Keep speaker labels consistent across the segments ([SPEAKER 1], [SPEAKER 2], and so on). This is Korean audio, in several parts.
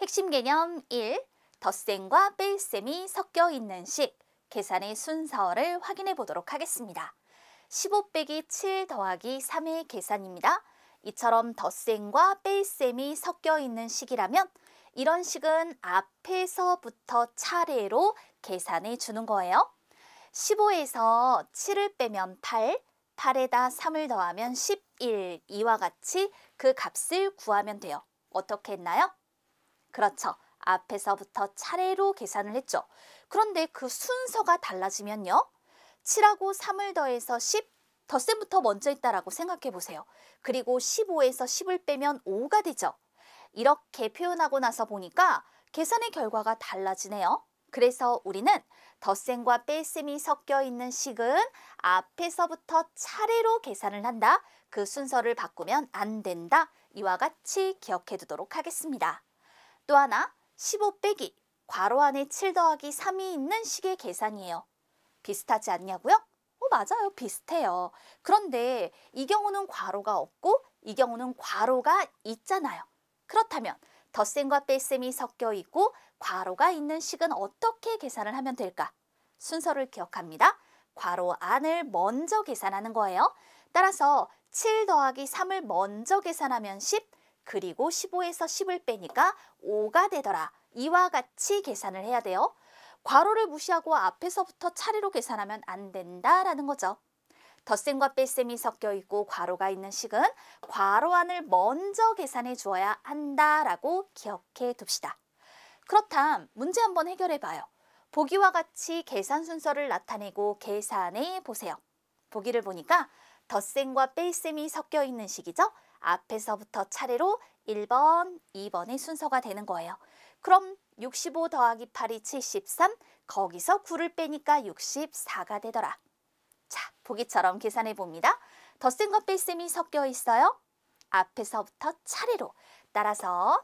[SPEAKER 1] 핵심 개념 1. 덧셈과 뺄셈이 섞여 있는 식, 계산의 순서를 확인해 보도록 하겠습니다. 15 빼기 7 더하기 3의 계산입니다. 이처럼 덧셈과 뺄셈이 섞여 있는 식이라면 이런 식은 앞에서부터 차례로 계산해 주는 거예요. 15에서 7을 빼면 8, 8에다 3을 더하면 11, 이와 같이 그 값을 구하면 돼요. 어떻게 했나요? 그렇죠. 앞에서부터 차례로 계산을 했죠. 그런데 그 순서가 달라지면요. 7하고 3을 더해서 10, 덧셈부터 먼저 했다라고 생각해 보세요. 그리고 15에서 10을 빼면 5가 되죠. 이렇게 표현하고 나서 보니까 계산의 결과가 달라지네요. 그래서 우리는 덧셈과 뺄셈이 섞여 있는 식은 앞에서부터 차례로 계산을 한다. 그 순서를 바꾸면 안 된다. 이와 같이 기억해 두도록 하겠습니다. 또 하나, 15 빼기 괄호 안에 7 더하기 3이 있는 식의 계산이에요. 비슷하지 않냐고요? 맞아요. 비슷해요. 그런데 이 경우는 괄호가 없고 이 경우는 괄호가 있잖아요. 그렇다면 덧셈과 뺄셈이 섞여 있고 괄호가 있는 식은 어떻게 계산을 하면 될까? 순서를 기억합니다. 괄호 안을 먼저 계산하는 거예요. 따라서 7 더하기 3을 먼저 계산하면 10, 그리고 15에서 10을 빼니까 5가 되더라. 이와 같이 계산을 해야 돼요. 괄호를 무시하고 앞에서부터 차례로 계산하면 안 된다라는 거죠. 덧셈과 뺄셈이 섞여 있고 괄호가 있는 식은 괄호 안을 먼저 계산해 주어야 한다라고 기억해 둡시다. 그렇다면 문제 한번 해결해 봐요. 보기와 같이 계산 순서를 나타내고 계산해 보세요. 보기를 보니까 덧셈과 뺄셈이 섞여 있는 식이죠. 앞에서부터 차례로 1번, 2번의 순서가 되는 거예요. 그럼 65 더하기 8이 73, 거기서 9를 빼니까 64가 되더라. 자, 보기처럼 계산해 봅니다. 덧셈과 뺄셈이 섞여 있어요. 앞에서부터 차례로. 따라서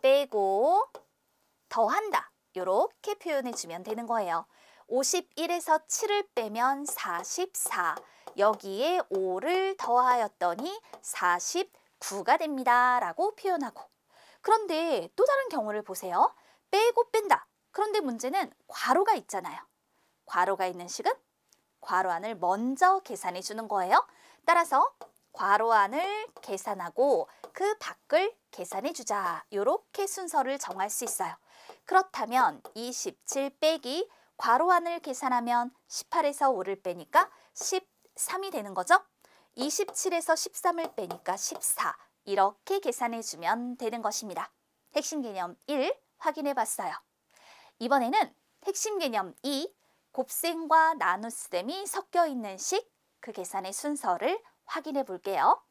[SPEAKER 1] 빼고 더한다. 이렇게 표현해 주면 되는 거예요. 51에서 7을 빼면 44. 여기에 5를 더하였더니 49가 됩니다. 라고 표현하고. 그런데 또 다른 경우를 보세요. 빼고 뺀다. 그런데 문제는 괄호가 있잖아요. 괄호가 있는 식은 괄호 안을 먼저 계산해 주는 거예요. 따라서 괄호 안을 계산하고 그 밖을 계산해 주자. 이렇게 순서를 정할 수 있어요. 그렇다면 27 빼기 괄호 안을 계산하면 18에서 5를 빼니까 13이 되는 거죠. 27에서 13을 빼니까 14. 이렇게 계산해 주면 되는 것입니다. 핵심 개념 1 확인해 봤어요. 이번에는 핵심 개념 2 곱셈과 나눗셈이 섞여 있는 식, 그 계산의 순서를 확인해 볼게요.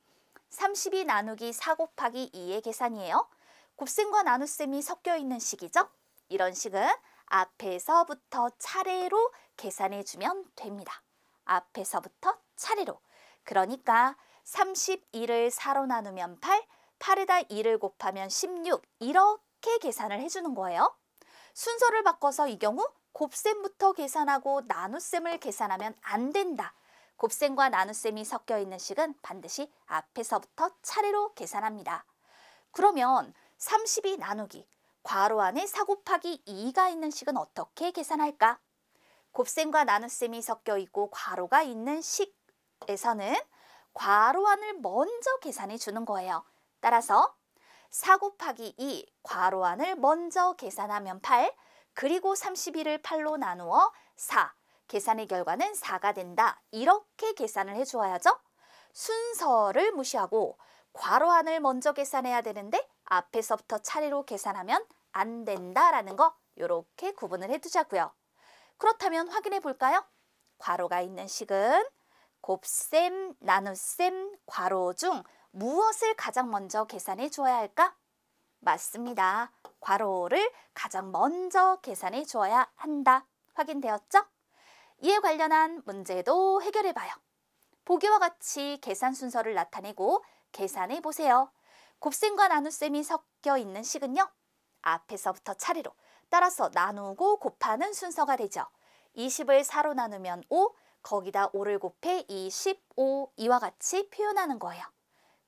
[SPEAKER 1] 32 나누기 4 곱하기 2의 계산이에요. 곱셈과 나눗셈이 섞여 있는 식이죠. 이런 식은 앞에서부터 차례로 계산해 주면 됩니다. 앞에서부터 차례로. 그러니까 32를 4로 나누면 8, 8에다 2를 곱하면 16 이렇게 계산을 해주는 거예요. 순서를 바꿔서 이 경우 곱셈부터 계산하고 나눗셈을 계산하면 안 된다. 곱셈과 나눗셈이 섞여 있는 식은 반드시 앞에서부터 차례로 계산합니다. 그러면 32 나누기 괄호 안에 4 곱하기 2가 있는 식은 어떻게 계산할까? 곱셈과 나눗셈이 섞여 있고 괄호가 있는 식에서는 괄호 안을 먼저 계산해 주는 거예요. 따라서 4 곱하기 2 괄호 안을 먼저 계산하면 8, 그리고 32를 8로 나누어 4. 계산의 결과는 4가 된다. 이렇게 계산을 해주어야죠. 순서를 무시하고 괄호 안을 먼저 계산해야 되는데 앞에서부터 차례로 계산하면 안 된다라는 거 이렇게 구분을 해두자고요. 그렇다면 확인해 볼까요? 괄호가 있는 식은 곱셈, 나눗셈, 괄호 중 무엇을 가장 먼저 계산해 주어야 할까? 맞습니다. 괄호를 가장 먼저 계산해 주어야 한다. 확인되었죠? 이에 관련한 문제도 해결해 봐요. 보기와 같이 계산 순서를 나타내고 계산해 보세요. 곱셈과 나눗셈이 섞여 있는 식은요. 앞에서부터 차례로. 따라서 나누고 곱하는 순서가 되죠. 20을 4로 나누면 5, 거기다 5를 곱해 25, 이와 같이 표현하는 거예요.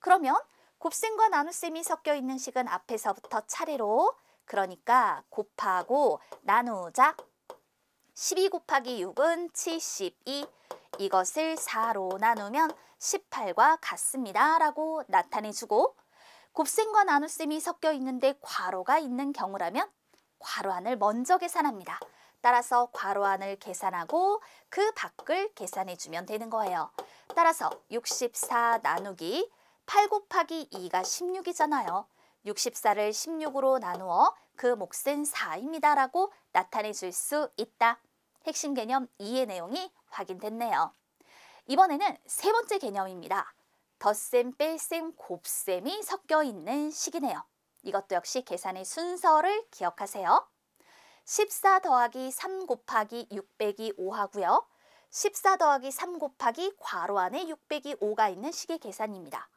[SPEAKER 1] 그러면 곱셈과 나눗셈이 섞여 있는 식은 앞에서부터 차례로, 그러니까 곱하고 나누자. 12 곱하기 6은 72. 이것을 4로 나누면 18과 같습니다. 라고 나타내주고 곱셈과 나눗셈이 섞여 있는데 괄호가 있는 경우라면 괄호 안을 먼저 계산합니다. 따라서 괄호 안을 계산하고 그 밖을 계산해주면 되는 거예요. 따라서 64 나누기 8 곱하기 2가 16이잖아요. 64를 16으로 나누어 그 몫은 4입니다. 라고 나타내 줄 수 있다. 핵심 개념 2의 내용이 확인됐네요. 이번에는 세 번째 개념입니다. 덧셈, 뺄셈, 곱셈이 섞여 있는 식이네요. 이것도 역시 계산의 순서를 기억하세요. 14 더하기 3 곱하기 6 빼기 5 하고요. 14 더하기 3 곱하기 괄호 안에 6 빼기 5가 있는 식의 계산입니다.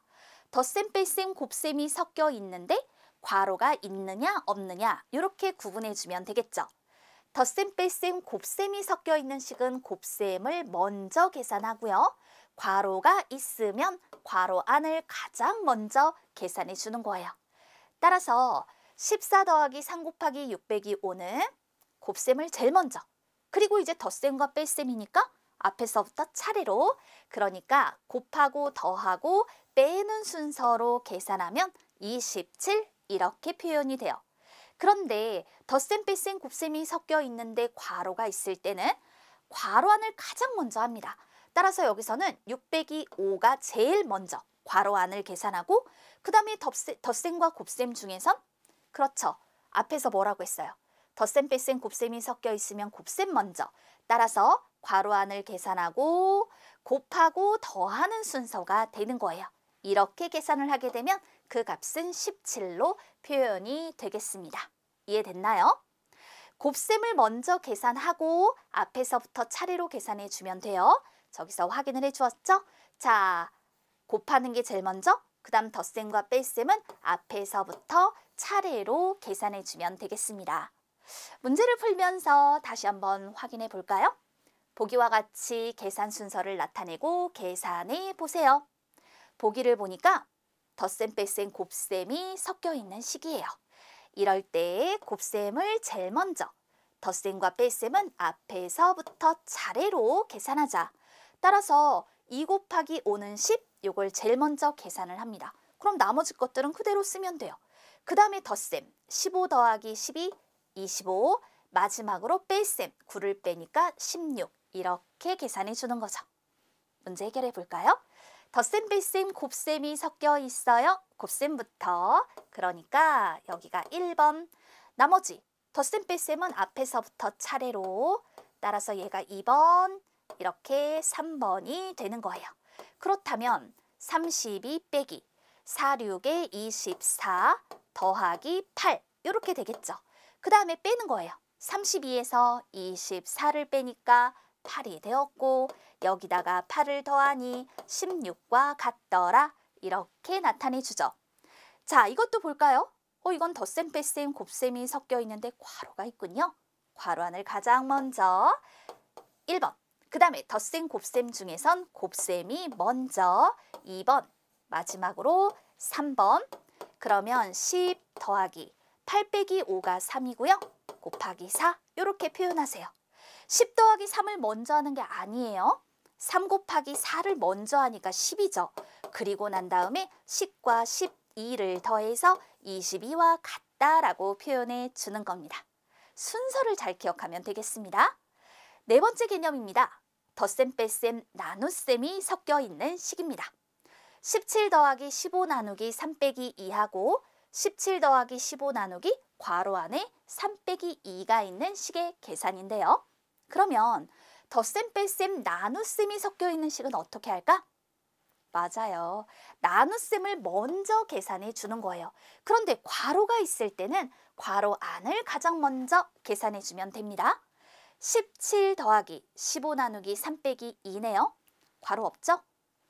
[SPEAKER 1] 덧셈, 뺄셈, 곱셈이 섞여 있는데 괄호가 있느냐 없느냐 이렇게 구분해주면 되겠죠. 덧셈, 뺄셈, 곱셈이 섞여 있는 식은 곱셈을 먼저 계산하고요. 괄호가 있으면 괄호 안을 가장 먼저 계산해 주는 거예요. 따라서 14 더하기 3 곱하기 6 빼기 5는 곱셈을 제일 먼저, 그리고 이제 덧셈과 뺄셈이니까 앞에서부터 차례로, 그러니까 곱하고 더하고 빼는 순서로 계산하면 27 이렇게 표현이 돼요. 그런데 덧셈, 뺄셈, 곱셈이 섞여 있는데 괄호가 있을 때는 괄호 안을 가장 먼저 합니다. 따라서 여기서는 6 빼기 5가 제일 먼저 괄호 안을 계산하고 그 다음에 덧셈과 곱셈 중에선 그렇죠. 앞에서 뭐라고 했어요? 덧셈, 뺄셈, 곱셈이 섞여 있으면 곱셈 먼저. 따라서 괄호 안을 계산하고 곱하고 더하는 순서가 되는 거예요. 이렇게 계산을 하게 되면 그 값은 17로 표현이 되겠습니다. 이해됐나요? 곱셈을 먼저 계산하고 앞에서부터 차례로 계산해 주면 돼요. 저기서 확인을 해 주었죠? 자, 곱하는 게 제일 먼저, 그 다음 덧셈과 뺄셈은 앞에서부터 차례로 계산해 주면 되겠습니다. 문제를 풀면서 다시 한번 확인해 볼까요? 보기와 같이 계산 순서를 나타내고 계산해 보세요. 보기를 보니까 덧셈, 뺄셈, 곱셈이 섞여 있는 식이에요. 이럴 때 곱셈을 제일 먼저, 덧셈과 뺄셈은 앞에서부터 차례로 계산하자. 따라서 2 곱하기 5는 10, 이걸 제일 먼저 계산을 합니다. 그럼 나머지 것들은 그대로 쓰면 돼요. 그 다음에 덧셈, 15 더하기 12, 25, 마지막으로 뺄셈, 9를 빼니까 16, 이렇게 계산해 주는 거죠. 문제 해결해 볼까요? 덧셈, 뺄셈, 곱셈이 섞여 있어요. 곱셈부터, 그러니까 여기가 1번, 나머지 덧셈, 뺄셈은 앞에서부터 차례로, 따라서 얘가 2번, 이렇게 3번이 되는 거예요. 그렇다면 32 빼기 4, 6에 24 더하기 8 이렇게 되겠죠. 그 다음에 빼는 거예요. 32에서 24를 빼니까 8이 되었고 여기다가 8을 더하니 16과 같더라. 이렇게 나타내 주죠. 자, 이것도 볼까요? 이건 덧셈, 뺄셈, 곱셈이 섞여 있는데 괄호가 있군요. 괄호 안을 가장 먼저 1번. 그 다음에 덧셈, 곱셈 중에선 곱셈이 먼저 2번, 마지막으로 3번. 그러면 10 더하기 8 빼기 5가 3이고요. 곱하기 4 이렇게 표현하세요. 10 더하기 3을 먼저 하는 게 아니에요. 3 곱하기 4를 먼저 하니까 10이죠. 그리고 난 다음에 10과 12를 더해서 22와 같다라고 표현해 주는 겁니다. 순서를 잘 기억하면 되겠습니다. 네 번째 개념입니다. 덧셈, 뺄셈, 나눗셈이 섞여 있는 식입니다. 17 더하기 15 나누기 3 빼기 2하고 17 더하기 15 나누기 괄호 안에 3 빼기 2가 있는 식의 계산인데요. 그러면 덧셈, 뺄셈, 나눗셈이 섞여 있는 식은 어떻게 할까? 맞아요. 나눗셈을 먼저 계산해 주는 거예요. 그런데 괄호가 있을 때는 괄호 안을 가장 먼저 계산해 주면 됩니다. 17 더하기 15 나누기 3 빼기 2네요. 괄호 없죠?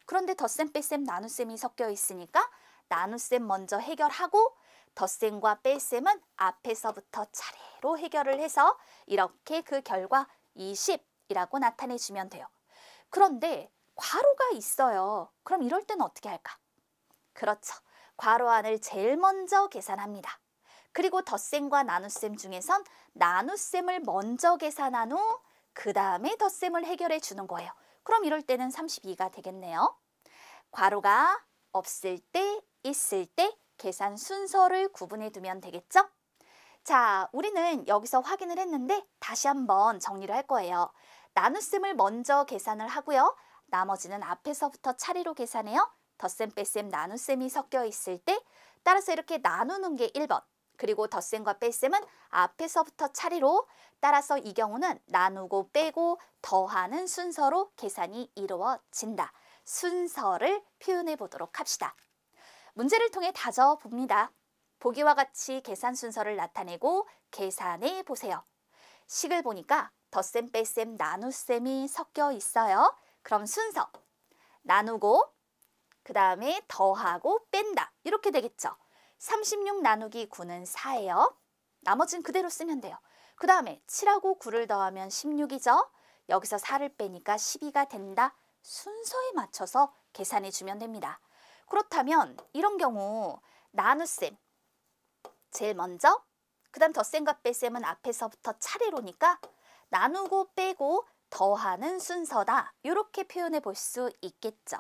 [SPEAKER 1] 그런데 덧셈, 뺄셈, 나눗셈이 섞여 있으니까 나눗셈 먼저 해결하고 덧셈과 뺄셈은 앞에서부터 차례로 해결을 해서 이렇게 그 결과 20이라고 나타내 주면 돼요. 그런데 괄호가 있어요. 그럼 이럴 때는 어떻게 할까? 그렇죠. 괄호 안을 제일 먼저 계산합니다. 그리고 덧셈과 나눗셈 중에선 나눗셈을 먼저 계산한 후 그 다음에 덧셈을 해결해 주는 거예요. 그럼 이럴 때는 32가 되겠네요. 괄호가 없을 때, 있을 때 계산 순서를 구분해 두면 되겠죠? 자, 우리는 여기서 확인을 했는데 다시 한번 정리를 할 거예요. 나눗셈을 먼저 계산을 하고요. 나머지는 앞에서부터 차례로 계산해요. 덧셈, 뺄셈, 나눗셈이 섞여 있을 때 따라서 이렇게 나누는 게 1번. 그리고 덧셈과 뺄셈은 앞에서부터 차례로, 따라서 이 경우는 나누고 빼고 더하는 순서로 계산이 이루어진다. 순서를 표현해 보도록 합시다. 문제를 통해 다져봅니다. 보기와 같이 계산 순서를 나타내고 계산해 보세요. 식을 보니까 덧셈, 뺄셈, 나눗셈이 섞여 있어요. 그럼 순서 나누고 그 다음에 더하고 뺀다. 이렇게 되겠죠. 36 나누기 9는 4예요. 나머지는 그대로 쓰면 돼요. 그 다음에 7하고 9를 더하면 16이죠. 여기서 4를 빼니까 12가 된다. 순서에 맞춰서 계산해 주면 됩니다. 그렇다면 이런 경우 나눗셈 제일 먼저, 그 다음 덧셈과 뺄셈은 앞에서부터 차례로니까 나누고 빼고 더하는 순서다. 이렇게 표현해 볼 수 있겠죠.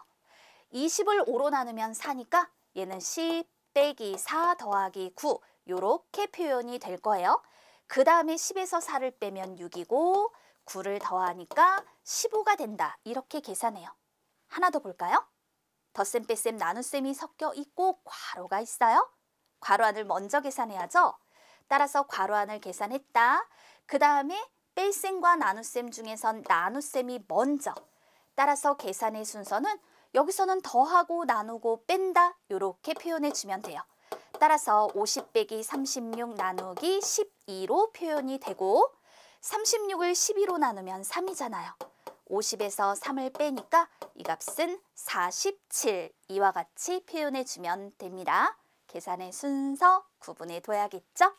[SPEAKER 1] 20을 5로 나누면 4니까 얘는 10 빼기 4 더하기 9 이렇게 표현이 될 거예요. 그 다음에 10에서 4를 빼면 6이고 9를 더하니까 15가 된다. 이렇게 계산해요. 하나 더 볼까요? 덧셈, 뺄셈, 나눗셈이 섞여 있고 괄호가 있어요. 괄호 안을 먼저 계산해야죠. 따라서 괄호 안을 계산했다. 그 다음에 뺄셈과 나눗셈 중에선 나눗셈이 먼저. 따라서 계산의 순서는 여기서는 더하고 나누고 뺀다. 이렇게 표현해 주면 돼요. 따라서 50 빼기 36 나누기 12로 표현이 되고 36을 12로 나누면 3이잖아요. 50에서 3을 빼니까 이 값은 47. 이와 같이 표현해 주면 됩니다. 계산의 순서 구분해 둬야겠죠?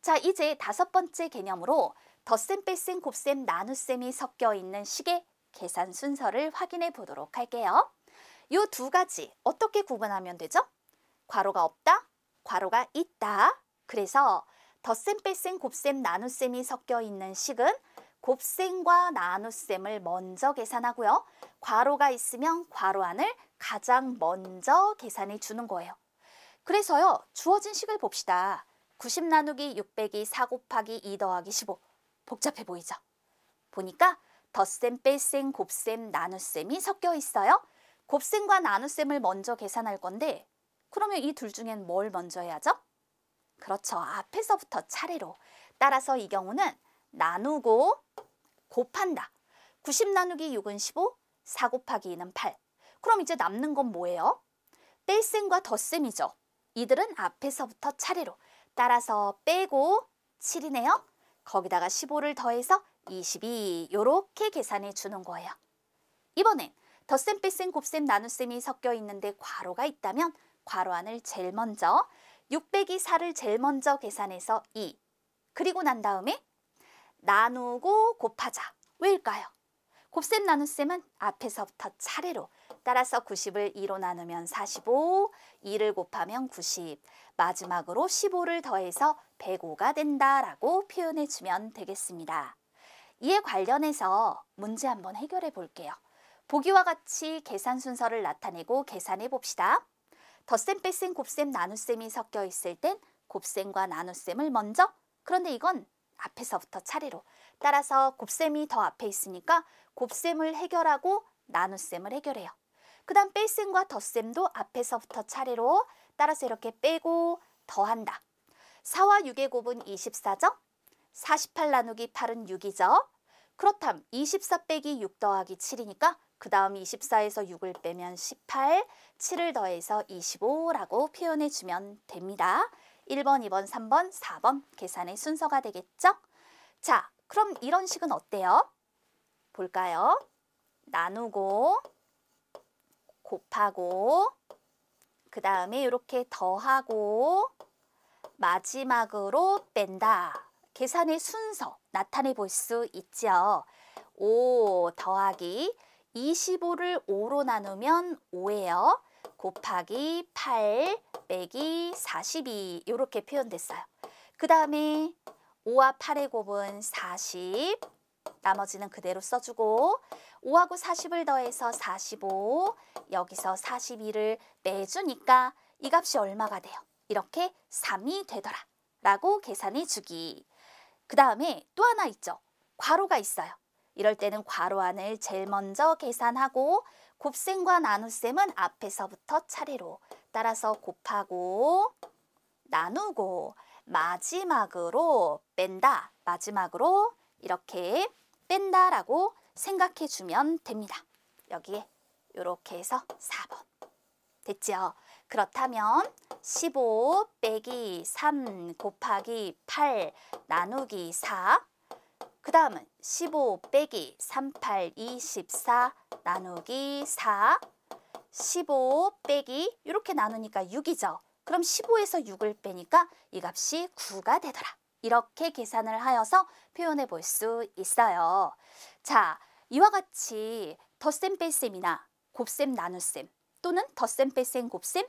[SPEAKER 1] 자, 이제 5번째 개념으로 덧셈, 뺄셈, 곱셈, 나눗셈이 섞여 있는 식의 계산 순서를 확인해 보도록 할게요. 이 두 가지 어떻게 구분하면 되죠? 괄호가 없다, 괄호가 있다. 그래서 덧셈, 뺄셈, 곱셈, 나눗셈이 섞여 있는 식은 곱셈과 나눗셈을 먼저 계산하고요. 괄호가 있으면 괄호 안을 가장 먼저 계산해 주는 거예요. 그래서요, 주어진 식을 봅시다. 90 나누기 6 빼기 4 곱하기 2 더하기 15. 복잡해 보이죠? 보니까 덧셈, 뺄셈, 곱셈, 나눗셈이 섞여 있어요. 곱셈과 나눗셈을 먼저 계산할 건데 그러면 이 둘 중엔 뭘 먼저 해야죠? 그렇죠. 앞에서부터 차례로. 따라서 이 경우는 나누고 곱한다. 90 나누기 6은 15, 4 곱하기 2는 8. 그럼 이제 남는 건 뭐예요? 뺄셈과 덧셈이죠. 이들은 앞에서부터 차례로. 따라서 빼고 7이네요. 거기다가 15를 더해서 22. 이렇게 계산해 주는 거예요. 이번엔 덧셈, 뺄셈, 곱셈, 나눗셈이 섞여 있는데 괄호가 있다면 괄호 안을 제일 먼저 6 빼기 4를 제일 먼저 계산해서 2. 그리고 난 다음에 나누고 곱하자. 왜일까요? 곱셈, 나눗셈은 앞에서부터 차례로. 따라서 90을 2로 나누면 45, 2를 곱하면 90. 마지막으로 15를 더해서 105가 된다라고 표현해 주면 되겠습니다. 이에 관련해서 문제 한번 해결해 볼게요. 보기와 같이 계산 순서를 나타내고 계산해 봅시다. 덧셈, 뺄셈, 곱셈, 나눗셈이 섞여 있을 땐 곱셈과 나눗셈을 먼저. 그런데 이건 앞에서부터 차례로. 따라서 곱셈이 더 앞에 있으니까 곱셈을 해결하고 나눗셈을 해결해요. 그 다음 뺄셈과 덧셈도 앞에서부터 차례로. 따라서 이렇게 빼고 더한다. 4와 6의 곱은 24죠? 48 나누기 8은 6이죠? 그렇다면 24 빼기 6 더하기 7이니까 그 다음 24에서 6을 빼면 18, 7을 더해서 25라고 표현해 주면 됩니다. 1번, 2번, 3번, 4번 계산의 순서가 되겠죠? 자, 그럼 이런 식은 어때요? 볼까요? 나누고 곱하고 그 다음에 이렇게 더하고 마지막으로 뺀다. 계산의 순서 나타내 볼 수 있죠. 5 더하기 25를 5로 나누면 5예요. 곱하기 8 빼기 42 이렇게 표현됐어요. 그 다음에 5와 8의 곱은 40. 나머지는 그대로 써주고 5하고 40을 더해서 45. 여기서 42를 빼주니까 이 값이 얼마가 돼요? 이렇게 3이 되더라 라고 계산해 주기. 그 다음에 또 하나 있죠. 괄호가 있어요. 이럴 때는 괄호 안을 제일 먼저 계산하고 곱셈과 나눗셈은 앞에서부터 차례로 따라서 곱하고 나누고 마지막으로 뺀다. 마지막으로 이렇게 뺀다라고 생각해 주면 됩니다. 여기에 이렇게 해서 4번. 됐죠? 그렇다면 15 빼기 3 곱하기 8 나누기 4. 그 다음은 15 빼기 38 24 나누기 4. 15 빼기 이렇게 나누니까 6이죠. 그럼 15에서 6을 빼니까 이 값이 9가 되더라. 이렇게 계산을 하여서 표현해 볼 수 있어요. 자, 이와 같이 덧셈 뺄셈이나 곱셈 나눗셈 또는 덧셈 뺄셈 곱셈,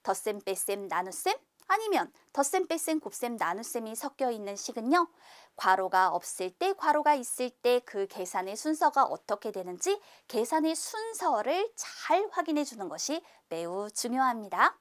[SPEAKER 1] 덧셈 뺄셈 나눗셈 아니면 덧셈 뺄셈 곱셈 나눗셈이 섞여 있는 식은요. 괄호가 없을 때, 괄호가 있을 때 그 계산의 순서가 어떻게 되는지 계산의 순서를 잘 확인해 주는 것이 매우 중요합니다.